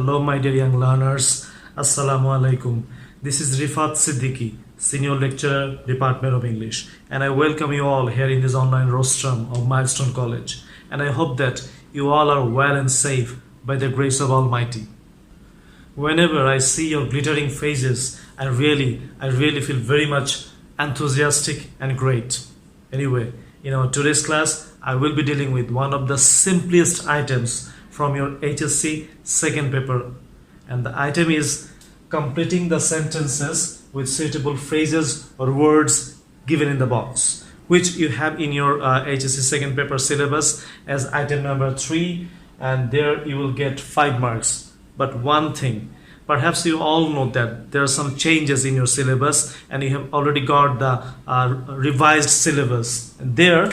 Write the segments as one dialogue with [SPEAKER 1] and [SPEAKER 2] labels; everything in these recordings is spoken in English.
[SPEAKER 1] Hello my dear young learners, Assalamu alaikum. This is Rifat Siddiqui, Senior Lecturer, Department of English, and I welcome you all here in this online rostrum of Milestone College, and I hope that you all are well and safe by the grace of Almighty. Whenever I see your glittering faces, I really feel very much enthusiastic and great. Anyway, in our today's class, I will be dealing with one of the simplest items from your HSC second paper, and the item is completing the sentences with suitable phrases or words given in the box, which you have in your HSC second paper syllabus as item number 3, and there you will get 5 marks. But one thing, perhaps you all know that there are some changes in your syllabus and you have already got the revised syllabus, and there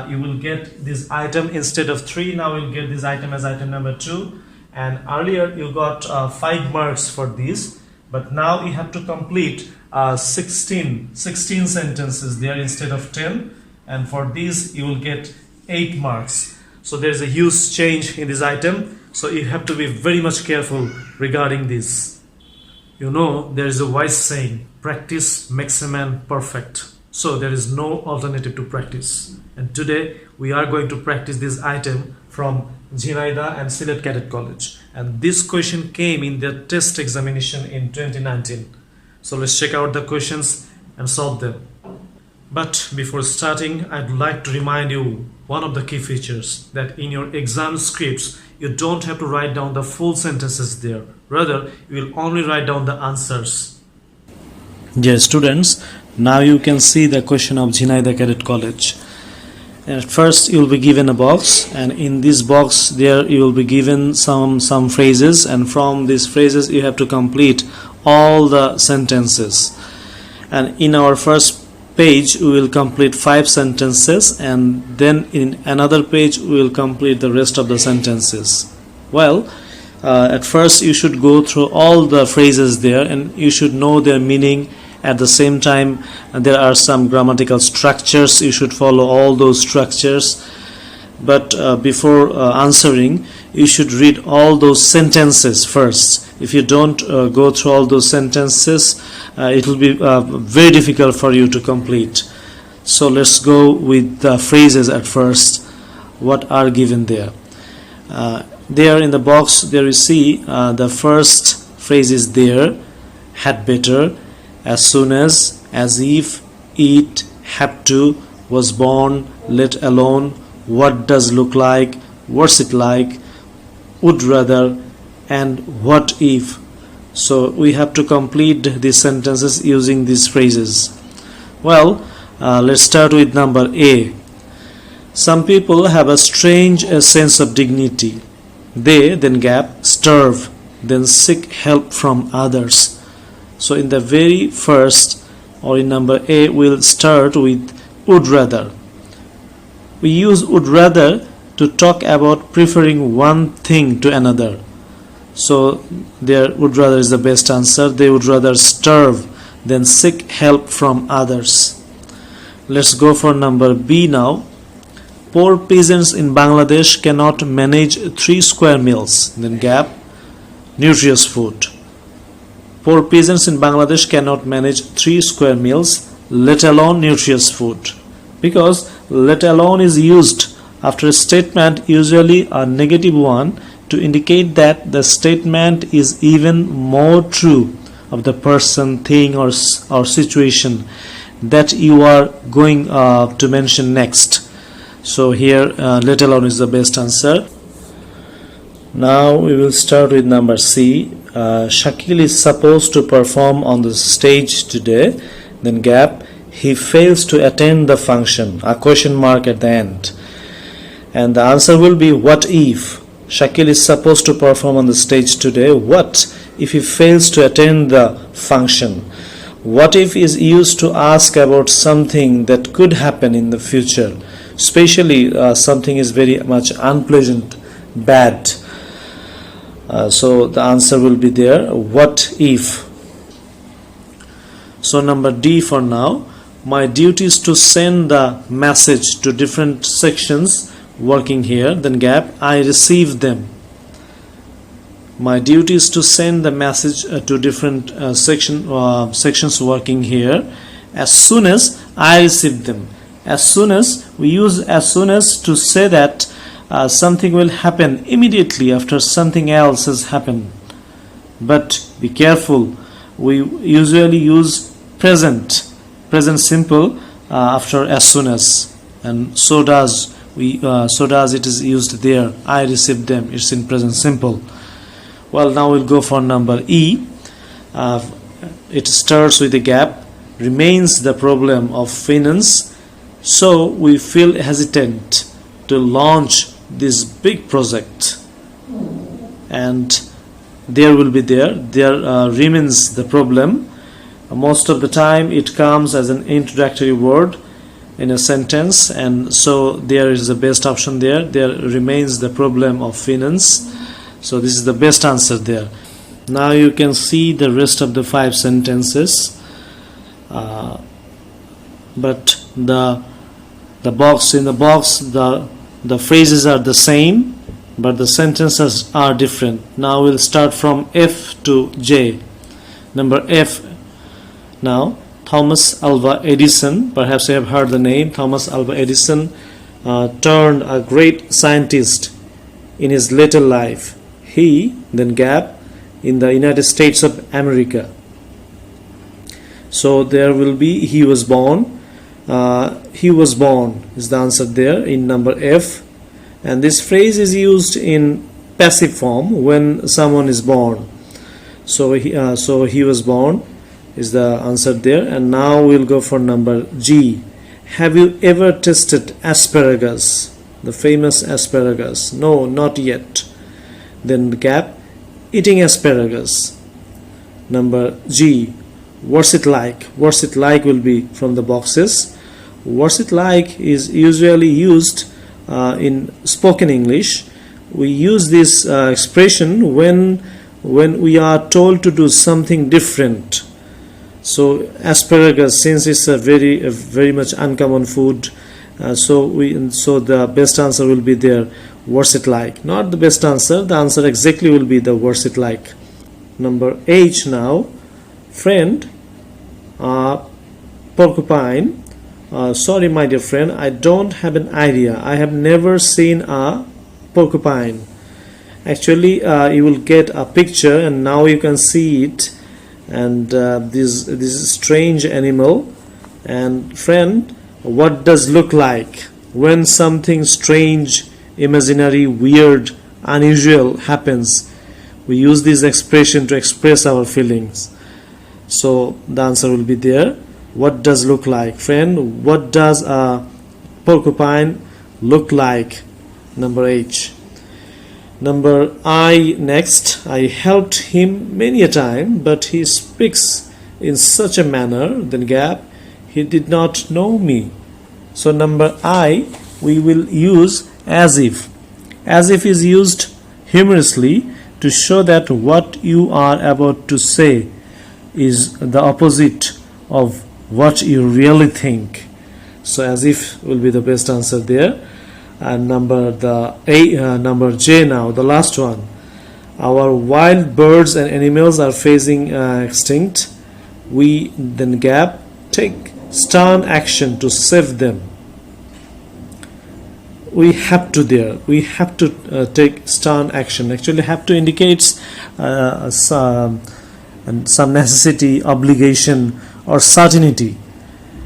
[SPEAKER 1] you will get this item instead of 3. Now you'll get this item as item number 2, and earlier you got 5 marks for this, but now you have to complete 16 sentences there instead of 10, and for this you will get 8 marks. So there is a huge change in this item, so you have to be very much careful regarding this. You know, there is a wise saying, practice makes a man perfect. So there is no alternative to practice. And today we are going to practice this item from Jhinaida and Sylhet Cadet College. And this question came in their test examination in 2019. So let's check out the questions and solve them. But before starting, I'd like to remind you one of the key features, that in your exam scripts, you don't have to write down the full sentences there. Rather, you will only write down the answers.
[SPEAKER 2] Dear students, now you can see the question of Jhinaida Cadet College. At first you will be given a box, and in this box there you will be given some phrases, and from these phrases you have to complete all the sentences. And in our first page we will complete 5 sentences, and then in another page we will complete the rest of the sentences. Well, at first you should go through all the phrases there, and you should know their meaning. At the same time, there are some grammatical structures, you should follow all those structures. But before answering, you should read all those sentences first. If you don't go through all those sentences, it will be very difficult for you to complete. So let's go with the phrases at first. What are given there? There in the box, there you see the first phrase is there, had better, as soon as if, eat, have to, was born, let alone, what does look like, what's it like, would rather, and what if. So we have to complete these sentences using these phrases. Well, let's start with number A. Some people have a strange sense of dignity. They, then gap, starve, then seek help from others. So in the very first, or in number A, we'll start with would rather. We use would rather to talk about preferring one thing to another. So there would rather is the best answer. They would rather starve than seek help from others. Let's go for number B now. Poor peasants in Bangladesh cannot manage 3 square meals. Then gap, nutritious food. Poor peasants in Bangladesh cannot manage 3 square meals, let alone nutritious food. Because let alone is used after a statement, usually a negative one, to indicate that the statement is even more true of the person, thing or situation that you are going to mention next. So here let alone is the best answer. Now we will start with number C. Shakil is supposed to perform on the stage today. Then gap, he fails to attend the function, a question mark at the end. And the answer will be what if. Shakil is supposed to perform on the stage today. What if he fails to attend the function? What if is used to ask about something that could happen in the future, especially something is very much unpleasant, bad. So the answer will be there, what if. So number D for now. My duty is to send the message to different sections working here. Then gap, I receive them. My duty is to send the message to different sections working here as soon as I receive them. As soon as, we use as soon as to say that something will happen immediately after something else has happened. But be careful, we usually use present simple after as soon as, and so does it is used there. I received them, it's in present simple. Well, now we'll go for number E. It starts with a gap. Remains the problem of finance, so we feel hesitant to launch this big project. And there remains the problem. Most of the time it comes as an introductory word in a sentence, and so there is the best option there. There remains the problem of finance. So this is the best answer there. Now you can see the rest of the 5 sentences, but the phrases are the same, but the sentences are different. Now we'll start from F to J. Number F. Now, Thomas Alva Edison, perhaps you have heard the name. Thomas Alva Edison turned a great scientist in his later life. He, then gap, in the United States of America. So there will be he was born. He was born is the answer there in number F. And this phrase is used in passive form when someone is born. So he was born is the answer there. And now we'll go for number G. Have you ever tasted asparagus? The famous asparagus. No, not yet. Then the gap, eating asparagus. Number G. What's it like? What's it like will be from the boxes. What's it like is usually used in spoken English. We use this expression when we are told to do something different. So asparagus, since it's a very much uncommon food, so the best answer will be there. What's it like? Not the best answer. The answer exactly will be the what's it like. Number H now. Friend, porcupine. Sorry, my dear friend, I don't have an idea. I have never seen a porcupine. Actually, you will get a picture, and now you can see it. And this strange animal. And friend, what does look like when something strange, imaginary, weird, unusual happens? We use this expression to express our feelings. So the answer will be there. What does look like? Friend, what does a porcupine look like? Number H. Number I next. I helped him many a time, but he speaks in such a manner, then gap, he did not know me. So number I, we will use as if. As if is used humorously to show that what you are about to say is the opposite of what you really think. So as if will be the best answer there. And number J now, the last one. Our wild birds and animals are facing extinct. We then gap, take stern action to save them. We have to take stern action. Actually, have to indicates some necessity, obligation, or certainty.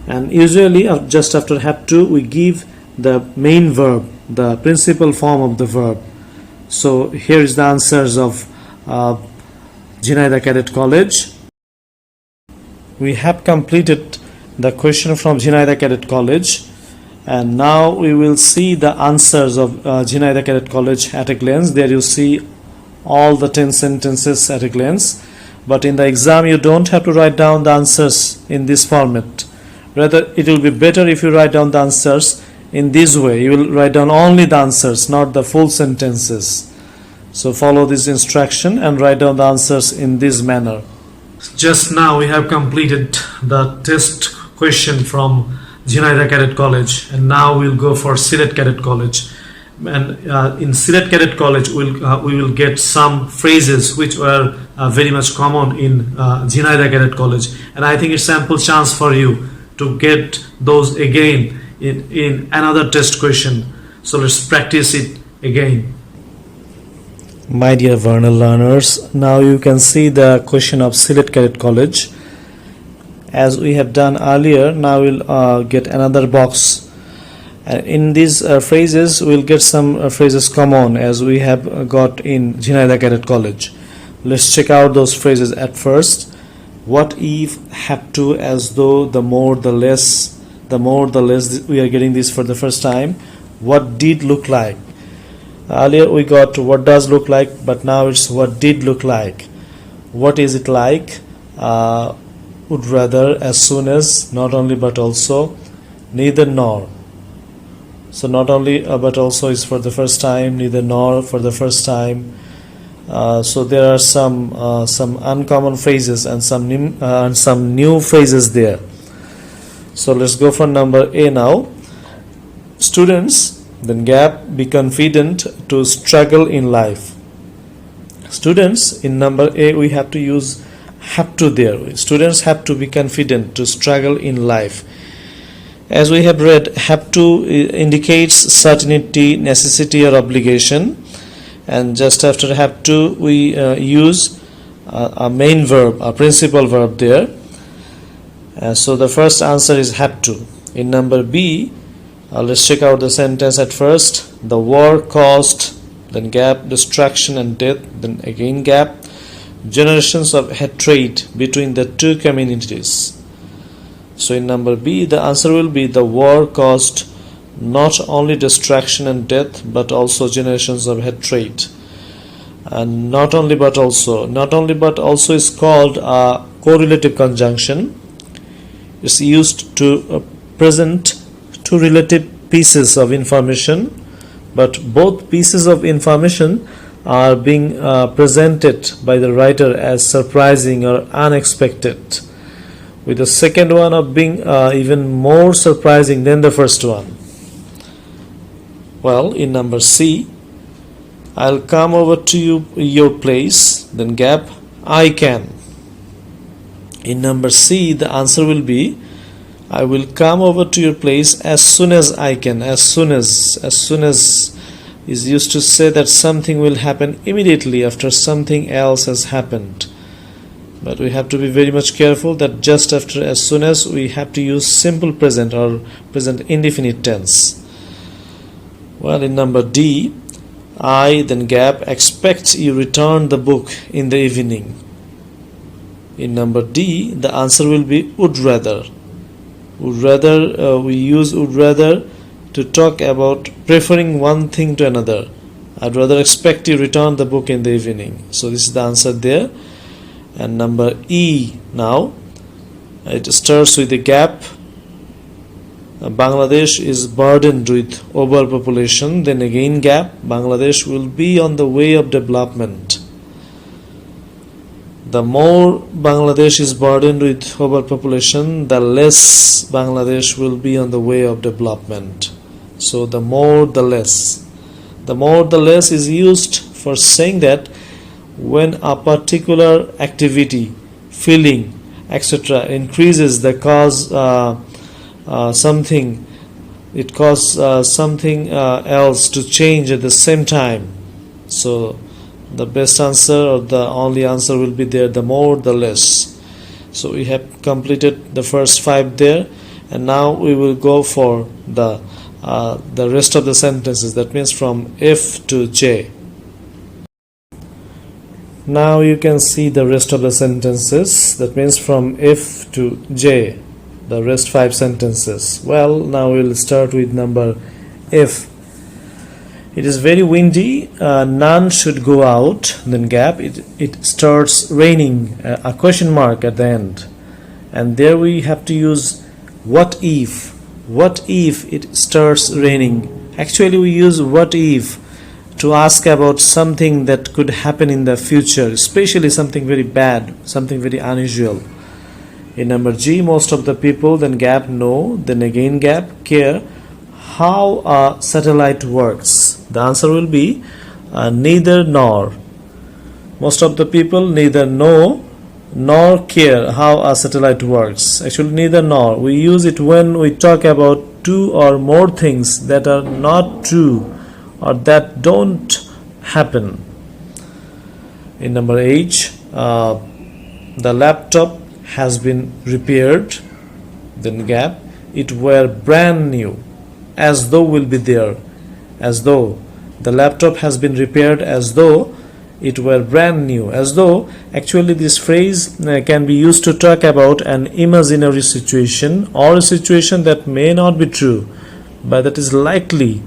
[SPEAKER 2] And usually just after have to, we give the main verb, the principal form of the verb. So here is the answers of Jinaida Cadet College. We have completed the question from Jinaida Cadet College, and now we will see the answers of Jinaida Cadet College at a glance. There you see all the 10 sentences at a glance, but in the exam you don't have to write down the answers in this format. Rather, it will be better if you write down the answers in this way. You will write down only the answers, not the full sentences. So follow this instruction and write down the answers in this manner.
[SPEAKER 1] Just now we have completed the test question from Jinaida Cadet College, and now we'll go for Silet Cadet College. and in Silat Cadet College we will get some phrases which were very much common in Jhinayda Cadet College, and I think it's ample chance for you to get those again in another test question. So let's practice it again.
[SPEAKER 2] My dear Vernal learners, now you can see the question of Silat Cadet College. As we have done earlier, now we'll get another box. In these phrases, we'll get some phrases common as we have got in Jhinayda Cadet College. Let's check out those phrases at first. What if, have to, as though, the more, the less. The more, the less. We are getting this for the first time. What did look like. Earlier we got what does look like, but now it's what did look like. What is it like? Would rather, as soon as, not only but also, neither nor. So not only but also is for the first time, neither nor for the first time. So there are some uncommon phrases and some new phrases there. So let's go for number A now. Students, then gap, be confident to struggle in life. Students, in number A we have to use have to there. Students have to be confident to struggle in life. As we have read, have to indicates certainty, necessity or obligation, and just after have to we use a main verb, a principal verb there. So the first answer is have to. In number B, let's check out the sentence at first. The war caused, then gap, destruction and death, then again gap, generations of hatred between the two communities. So in number B, the answer will be the war caused not only destruction and death but also generations of hatred. And not only but also is called a correlative conjunction. It's used to present two relative pieces of information, but both pieces of information are being presented by the writer as surprising or unexpected, with the second one of being even more surprising than the first one. Well, in number C, I'll come over to your place, then gap, I can. In number C, the answer will be I will come over to your place as soon as I can. As soon as is used to say that something will happen immediately after something else has happened. But we have to be very much careful that just after as soon as we have to use simple present or present indefinite tense. Well, in number D, I, then gap, expect you return the book in the evening. In number D, the answer will be would rather. Would rather, we use would rather to talk about preferring one thing to another. I'd rather expect you return the book in the evening. So this is the answer there. And number E now, it starts with the gap. Bangladesh is burdened with overpopulation. Then again gap, Bangladesh will be on the way of development. The more Bangladesh is burdened with overpopulation, the less Bangladesh will be on the way of development. So the more, the less. The more, the less is used for saying that when a particular activity, feeling, etc. increases, the cause something, it causes something else to change at the same time. So the best answer or the only answer will be there, the more, the less. So we have completed the first 5 there, and now we will go for the rest of the sentences. That means from F to J. Now you can see the rest of the sentences. That means from F to J, the rest 5 sentences. Well, now we'll start with number F. It is very windy, none should go out, then gap, it starts raining, a question mark at the end. And there we have to use what if it starts raining. Actually we use what if to ask about something that could happen in the future, especially something very bad, something very unusual. In number G, most of the people, then gap, know, then again gap, care how a satellite works. The answer will be neither nor. Most of the people neither know nor care how a satellite works. Actually, neither nor. We use it when we talk about two or more things that are not true or that don't happen. In number H, the laptop has been repaired, then gap, it were brand new, as though will be there, as though. The laptop has been repaired as though it were brand new, as though. Actually, this phrase can be used to talk about an imaginary situation or a situation that may not be true, but that is likely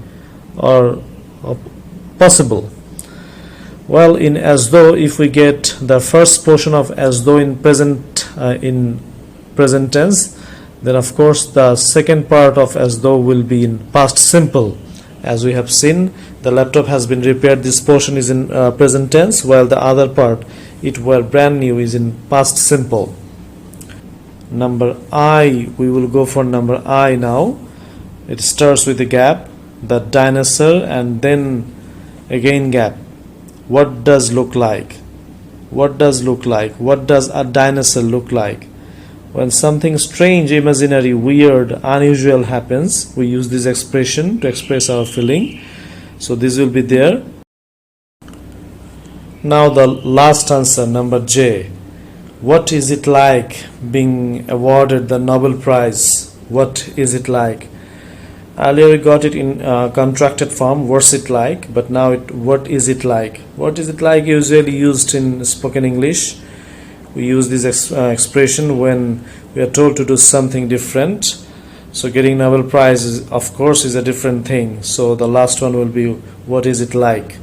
[SPEAKER 2] or possible. Well, in as though, if we get the first portion of as though in present tense, then of course the second part of as though will be in past simple. As we have seen, the laptop has been repaired. This portion is in present tense, while the other part, it were brand new, is in past simple. Number I, we will go for number I now. It starts with a gap, the dinosaur, and then again gap. What does look like? What does look like? What does a dinosaur look like? When something strange, imaginary, weird, unusual happens, we use this expression to express our feeling. So this will be there. Now the last answer, number J. What is it like being awarded the Nobel Prize? What is it like? Earlier we got it in contracted form, what's it like, but now what is it like? What is it like usually used in spoken English. We use this expression when we are told to do something different. So getting Nobel Prize is, of course, is a different thing. So the last one will be what is it like.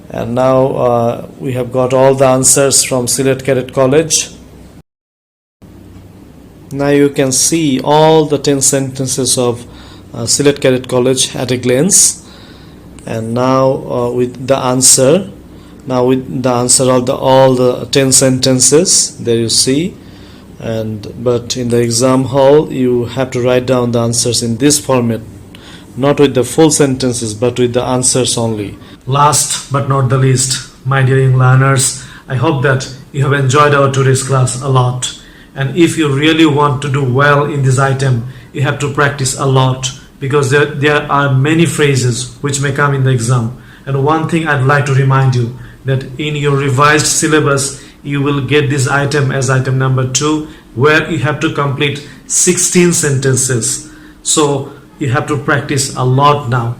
[SPEAKER 2] And now we have got all the answers from Sylhet Cadet College. Now you can see all the 10 sentences of Sylhet Cadet College at a glance. And now with the answer. Now with the answer of all the 10 sentences, there you see. But in the exam hall, you have to write down the answers in this format, not with the full sentences, but with the answers only.
[SPEAKER 1] Last but not the least, my dear young learners, I hope that you have enjoyed our today's class a lot. And if you really want to do well in this item, you have to practice a lot, because there are many phrases which may come in the exam. And one thing I'd like to remind you, that in your revised syllabus, you will get this item as item number 2, where you have to complete 16 sentences. So you have to practice a lot now.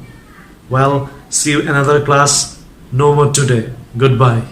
[SPEAKER 1] Well, see you in another class. No more today. Goodbye.